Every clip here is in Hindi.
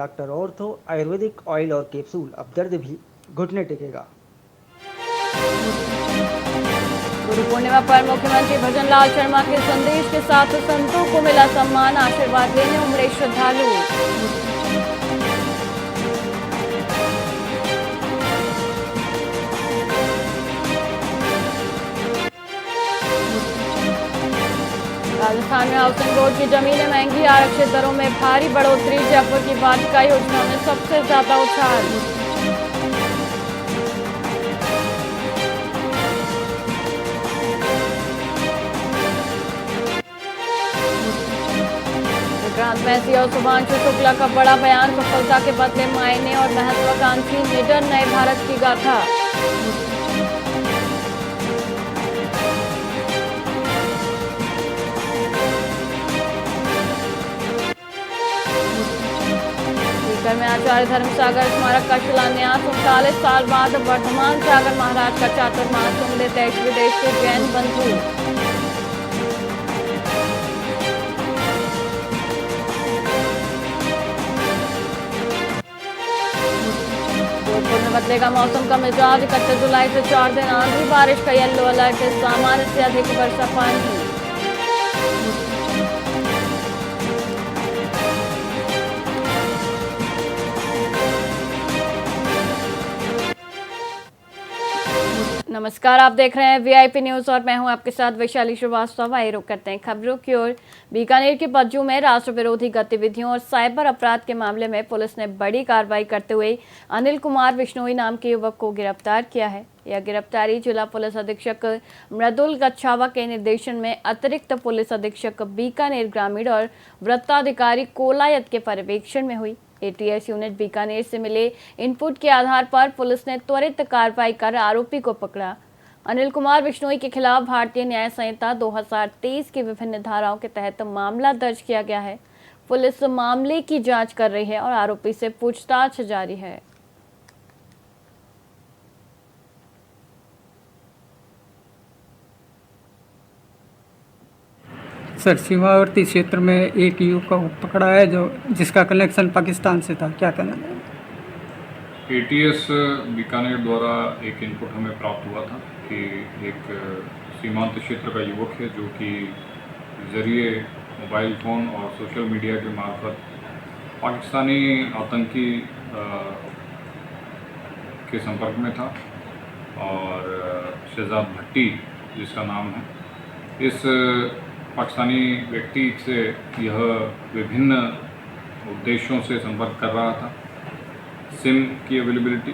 डॉक्टर ऑर्थो आयुर्वेदिक ऑयल और कैप्सूल, अब दर्द भी घुटने टेकेगा। गुरु पूर्णिमा पर मुख्यमंत्री भजनलाल शर्मा के संदेश के साथ संतों को मिला सम्मान, आशीर्वाद लेने उमड़े श्रद्धालु। राजस्थान में हाउसिंग बोर्ड की जमीनें महंगी, आरक्षित दरों में भारी बढ़ोतरी, जयपुर की वाटिका योजना में सबसे ज्यादा उछाल। विक्रांत मैसी और शुभांशु शुक्ला का बड़ा बयान, सफलता के बदले मायने और महत्वाकांक्षी निडर नए भारत की गाथा। सीकर में आचार्य धर्मसागर स्मारक का शिलान्यास, 39 साल बाद वर्धमान सागर महाराज का चातुर्मास उमड़े देश विदेश के जैन बंधु। जोधपुर में बदलेगा मौसम का मिजाज, 31 जुलाई से 4 दिन आंधी बारिश का येलो अलर्ट, सामान्य से अधिक वर्षा पानी। नमस्कार, आप देख रहे हैं वीआईपी न्यूज और मैं हूं आपके साथ वैशाली श्रीवास्तव। आइए रुक करते हैं खबरों की ओर। बीकानेर के बज्जू में राष्ट्र विरोधी गतिविधियों और साइबर अपराध के मामले में पुलिस ने बड़ी कार्रवाई करते हुए अनिल कुमार बिश्नोई नाम के युवक को गिरफ्तार किया है। यह गिरफ्तारी जिला पुलिस अधीक्षक मृदुल गच्छावा के निर्देशन में अतिरिक्त पुलिस अधीक्षक बीकानेर ग्रामीण और वृत्ताधिकारी कोलायत के पर्यवेक्षण में हुई। एटीएस यूनिट बीकानेर से मिले इनपुट के आधार पर पुलिस ने त्वरित कार्रवाई कर आरोपी को पकड़ा। अनिल कुमार बिश्नोई के खिलाफ भारतीय न्याय संहिता 2023 की विभिन्न धाराओं के तहत मामला दर्ज किया गया है। पुलिस मामले की जांच कर रही है और आरोपी से पूछताछ जारी है। सर, सीमावर्ती क्षेत्र में एक युवक को पकड़ा है जिसका कनेक्शन पाकिस्तान से था, क्या कहना है? एटीएस बीकानेर द्वारा एक इनपुट हमें प्राप्त हुआ था कि एक सीमांत क्षेत्र का युवक है जो कि ज़रिए मोबाइल फ़ोन और सोशल मीडिया के मार्फत पाकिस्तानी आतंकी के संपर्क में था और शहजाद भट्टी जिसका नाम है, इस पाकिस्तानी व्यक्ति से यह विभिन्न उद्देश्यों से संपर्क कर रहा था। सिम की अवेलेबिलिटी,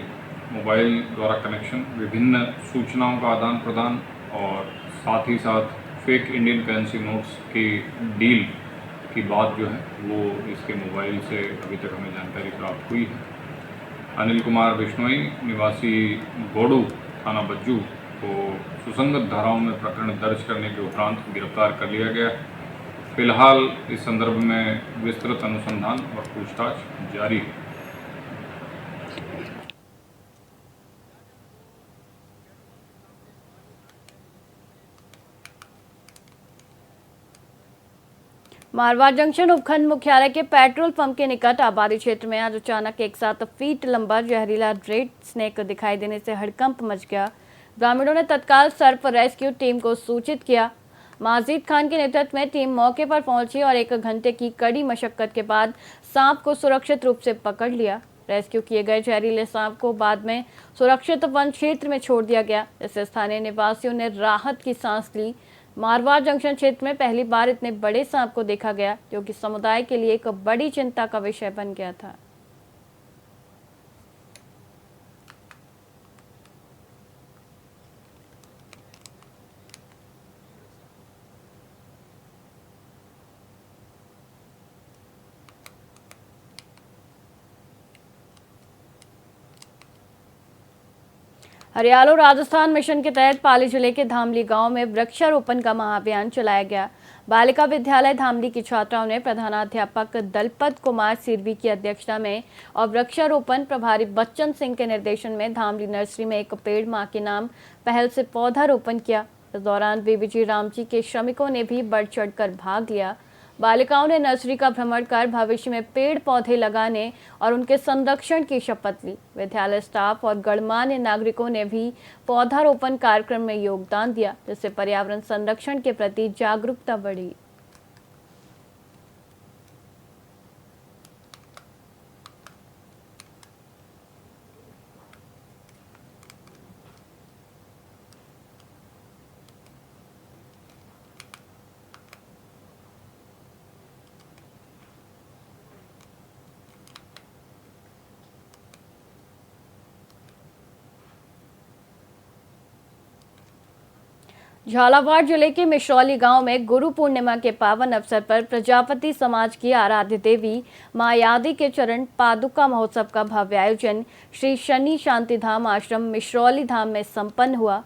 मोबाइल द्वारा कनेक्शन, विभिन्न सूचनाओं का आदान प्रदान और साथ ही साथ फेक इंडियन करेंसी नोट्स की डील की बात जो है वो इसके मोबाइल से अभी तक हमें जानकारी प्राप्त हुई है। अनिल कुमार बिश्नोई निवासी गोडू थाना बज्जू को सुसंगत धाराओं में प्रकरण दर्ज करने के उपरांत गिरफ्तार कर लिया गया। फिलहाल इस संदर्भ में विस्तृत अनुसंधान और पूछताछ जारी है। मारवाड़ जंक्शन उपखंड मुख्यालय के पेट्रोल पंप के निकट आबादी क्षेत्र में आज अचानक एक 7 फीट लंबा जहरीला रेड स्नेक दिखाई देने से हड़कंप मच गया। ग्रामीणों ने तत्काल सर्फ रेस्क्यू टीम को सूचित किया। माजिद खान के नेतृत्व में टीम मौके पर पहुंची और 1 घंटे की कड़ी मशक्कत के बाद सांप को सुरक्षित रूप से पकड़ लिया। रेस्क्यू किए गए जहरीले सांप को बाद में सुरक्षित वन क्षेत्र में छोड़ दिया गया, जिससे स्थानीय निवासियों ने राहत की सांस ली। मारवाड़ जंक्शन क्षेत्र में पहली बार इतने बड़े सांप को देखा गया, जो कि समुदाय के लिए एक बड़ी चिंता का विषय बन गया था। हरियाणा राजस्थान मिशन के तहत पाली जिले के धामली गांव में वृक्षारोपण का महाअभियान चलाया गया। बालिका विद्यालय धामली की छात्राओं ने प्रधानाध्यापक दलपत कुमार सिरवी की अध्यक्षता में और वृक्षारोपण प्रभारी बच्चन सिंह के निर्देशन में धामली नर्सरी में एक पेड़ मां के नाम पहल से पौधारोपण किया। इस दौरान बीबीजी रामजी के श्रमिकों ने भी बढ़ चढ़कर भाग लिया। बालिकाओं ने नर्सरी का भ्रमण कर भविष्य में पेड़ पौधे लगाने और उनके संरक्षण की शपथ ली। विद्यालय स्टाफ और गणमान्य नागरिकों ने भी पौधारोपण कार्यक्रम में योगदान दिया, जिससे पर्यावरण संरक्षण के प्रति जागरूकता बढ़ी। झालावाड़ जिले के मिश्रौली गांव में गुरु पूर्णिमा के पावन अवसर पर प्रजापति समाज की आराध्य देवी मां यादी के चरण पादुका महोत्सव का भव्य आयोजन श्री शनि शांति धाम आश्रम मिश्रौली धाम में संपन्न हुआ।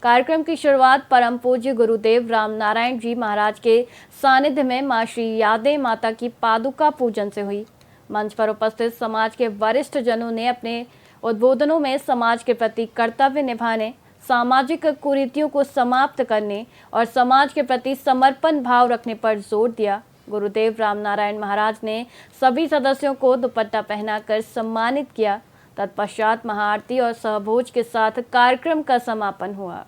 कार्यक्रम की शुरुआत परम पूज्य गुरुदेव राम नारायण जी महाराज के सानिध्य में मां श्री यादे माता की पादुका पूजन से हुई। मंच पर उपस्थित समाज के वरिष्ठ जनों ने अपने उद्बोधनों में समाज के प्रति कर्तव्य निभाने, सामाजिक कुरीतियों को समाप्त करने और समाज के प्रति समर्पण भाव रखने पर जोर दिया। गुरुदेव रामनारायण महाराज ने सभी सदस्यों को दुपट्टा पहनाकर सम्मानित किया। तत्पश्चात महाआरती और सहभोज के साथ कार्यक्रम का समापन हुआ।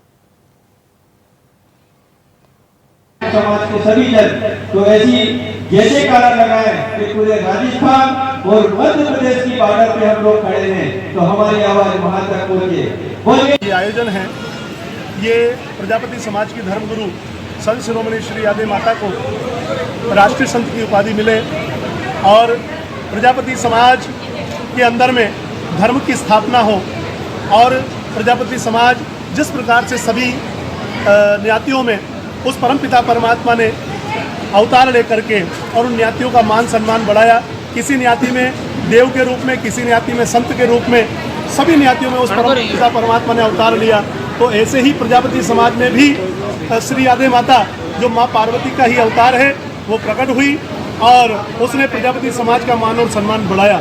समाज के सभी जन तो ऐसी जैसे काला लगाए कि पूरे राजस्थान और मध्य प्रदेश की बॉर्डर पे हम लोग खड़े हैं, तो हमारी आवाज वहां तक पहुंचे। ये आयोजन है, ये प्रजापति समाज की धर्मगुरु संत शिरोमणि श्री यादे माता को राष्ट्रीय संत की उपाधि मिले और प्रजापति समाज के अंदर में धर्म की स्थापना हो और प्रजापति समाज जिस प्रकार से सभी न्यातियों में उस परमपिता परमात्मा ने अवतार लेकर के और उन न्यातियों का मान सम्मान बढ़ाया। किसी न्याति में देव के रूप में, किसी न्याति में संत के रूप में, सभी न्यातियों में उस परमपिता परमात्मा ने अवतार लिया। तो ऐसे ही प्रजापति समाज में भी श्री यादे माता जो माँ पार्वती का ही अवतार है वो प्रकट हुई और उसने प्रजापति समाज का मान और सम्मान बढ़ाया।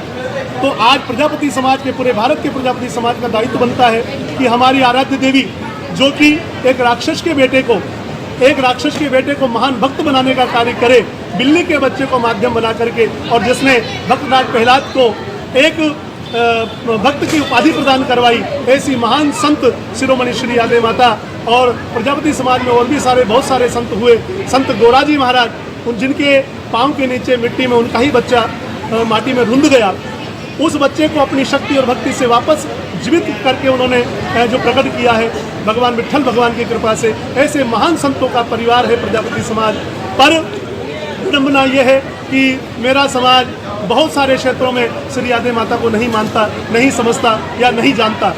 तो आज प्रजापति समाज के, पूरे भारत के प्रजापति समाज का दायित्व बनता है कि हमारी आराध्य देवी जो कि एक राक्षस के बेटे को महान भक्त बनाने का कार्य करे, बिल्ली के बच्चे को माध्यम बना करके, और जिसने भक्तराज प्रहलाद को एक भक्त की उपाधि प्रदान करवाई, ऐसी महान संत शिरोमणि श्री यादे माता। और प्रजापति समाज में और भी बहुत सारे संत हुए। संत गोराजी महाराज, जिनके पाँव के नीचे मिट्टी में उनका ही बच्चा माटी में रुंध गया, उस बच्चे को अपनी शक्ति और भक्ति से वापस जीवित करके उन्होंने जो प्रकट किया है भगवान विठल भगवान की कृपा से। ऐसे महान संतों का परिवार है प्रजापति समाज। पर विडंबना यह है कि मेरा समाज बहुत सारे क्षेत्रों में श्री यादे माता को नहीं मानता, नहीं समझता या नहीं जानता।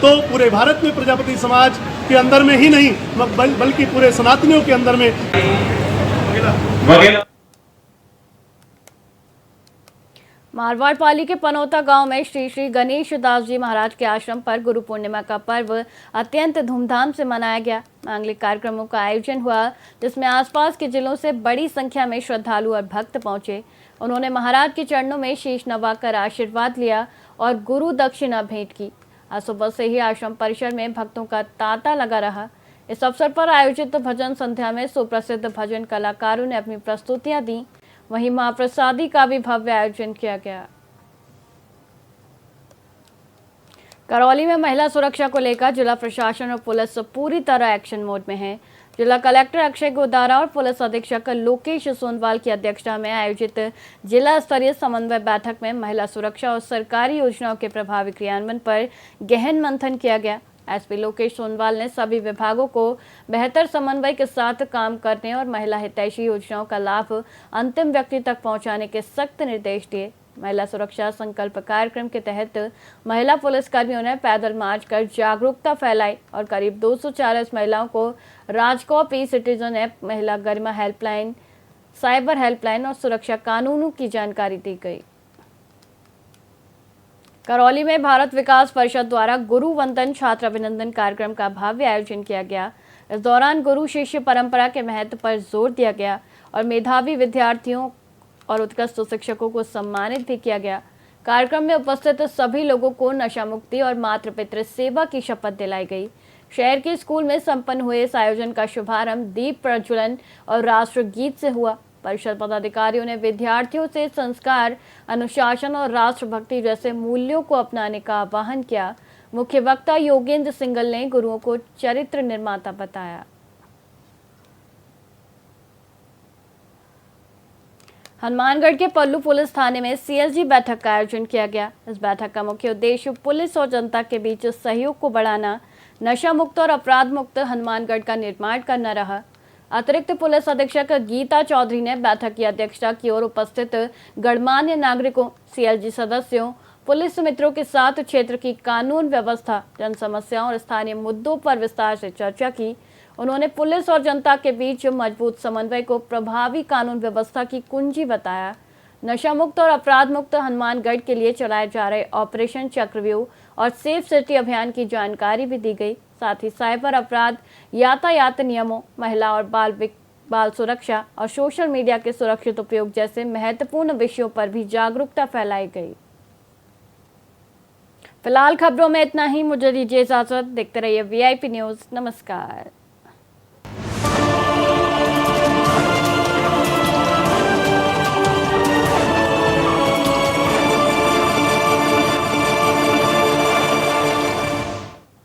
तो पूरे भारत में प्रजापति समाज के अंदर में ही नहीं बल्कि पूरे सनातनियों के अंदर में मारवाड़ पाली के पनौता गांव में श्री श्री गणेश दास जी महाराज के आश्रम पर गुरु पूर्णिमा का पर्व अत्यंत धूमधाम से मनाया गया। मांगलिक कार्यक्रमों का आयोजन हुआ, जिसमें आसपास के जिलों से बड़ी संख्या में श्रद्धालु और भक्त पहुंचे। उन्होंने महाराज के चरणों में शीश नवाकर आशीर्वाद लिया और गुरु दक्षिणा भेंट की। आज सुबह से ही आश्रम परिसर में भक्तों का तांता लगा रहा। इस अवसर पर आयोजित भजन संध्या में सुप्रसिद्ध भजन कलाकारों ने अपनी प्रस्तुतियां दी। वहीं महाप्रसादी का भी भव्य आयोजन किया गया। करौली में महिला सुरक्षा को लेकर जिला प्रशासन और पुलिस पूरी तरह एक्शन मोड में है। जिला कलेक्टर अक्षय गोदारा और पुलिस अधीक्षक लोकेश सोनवाल की अध्यक्षता में आयोजित जिला स्तरीय समन्वय बैठक में महिला सुरक्षा और सरकारी योजनाओं के प्रभावी क्रियान्वयन पर गहन मंथन किया गया। एसपी लोकेश सोनवाल ने सभी विभागों को बेहतर समन्वय के साथ काम करने और महिला हितैषी योजनाओं का लाभ अंतिम व्यक्ति तक पहुंचाने के सख्त निर्देश दिए। महिला सुरक्षा संकल्प कार्यक्रम के तहत महिला पुलिसकर्मियों ने पैदल मार्च कर जागरूकता फैलाई और करीब 240 महिलाओं को राजकॉप ई सिटीजन ऐप, महिला गरिमा हेल्पलाइन, साइबर हेल्पलाइन और सुरक्षा कानूनों की जानकारी दी गई। करौली में भारत विकास परिषद द्वारा गुरु वंदन छात्र अभिनंदन कार्यक्रम का भव्य आयोजन किया गया। इस दौरान गुरु शिष्य परंपरा के महत्व पर जोर दिया गया और मेधावी विद्यार्थियों और उत्कृष्ट शिक्षकों को सम्मानित भी किया गया। कार्यक्रम में उपस्थित सभी लोगों को नशा मुक्ति और मातृ पितृ सेवा की शपथ दिलाई गई। शहर के स्कूल में संपन्न हुए इस आयोजन का शुभारंभ दीप प्रज्वलन और राष्ट्रगीत से हुआ। परिषद पदाधिकारियों ने विद्यार्थियों से संस्कार, अनुशासन और राष्ट्रभक्ति जैसे मूल्यों को अपनाने का आह्वान किया। मुख्य वक्ता योगेंद्र सिंगल ने गुरुओं को चरित्र निर्माता बताया। हनुमानगढ़ के पल्लू पुलिस थाने में सीएसजी बैठक का आयोजन किया गया। इस बैठक का मुख्य उद्देश्य पुलिस और जनता के बीच सहयोग को बढ़ाना, नशा मुक्त और अपराध मुक्त हनुमानगढ़ का निर्माण करना रहा। अतिरिक्त पुलिस अधीक्षक गीता चौधरी ने बैठक की अध्यक्षता की और उपस्थित गणमान्य नागरिकों, सीएसजी सदस्यों, पुलिस मित्रों के साथ क्षेत्र की कानून व्यवस्था, जन समस्याओं और स्थानीय मुद्दों पर विस्तार से चर्चा की। उन्होंने पुलिस और जनता के बीच मजबूत समन्वय को प्रभावी कानून व्यवस्था की कुंजी बताया। नशा मुक्त और अपराध मुक्त हनुमानगढ़ के लिए चलाए जा रहे ऑपरेशन चक्रव्यूह और सेफ सिटी अभियान की जानकारी भी दी गई। साथ ही साइबर अपराध, यातायात नियमों, महिला और बाल सुरक्षा और सोशल मीडिया के सुरक्षित उपयोग जैसे महत्वपूर्ण विषयों पर भी जागरूकता फैलाई गई। फिलहाल खबरों में इतना ही। मुझे दीजिए इजाजत। देखते रहिए वीआईपी न्यूज़। नमस्कार।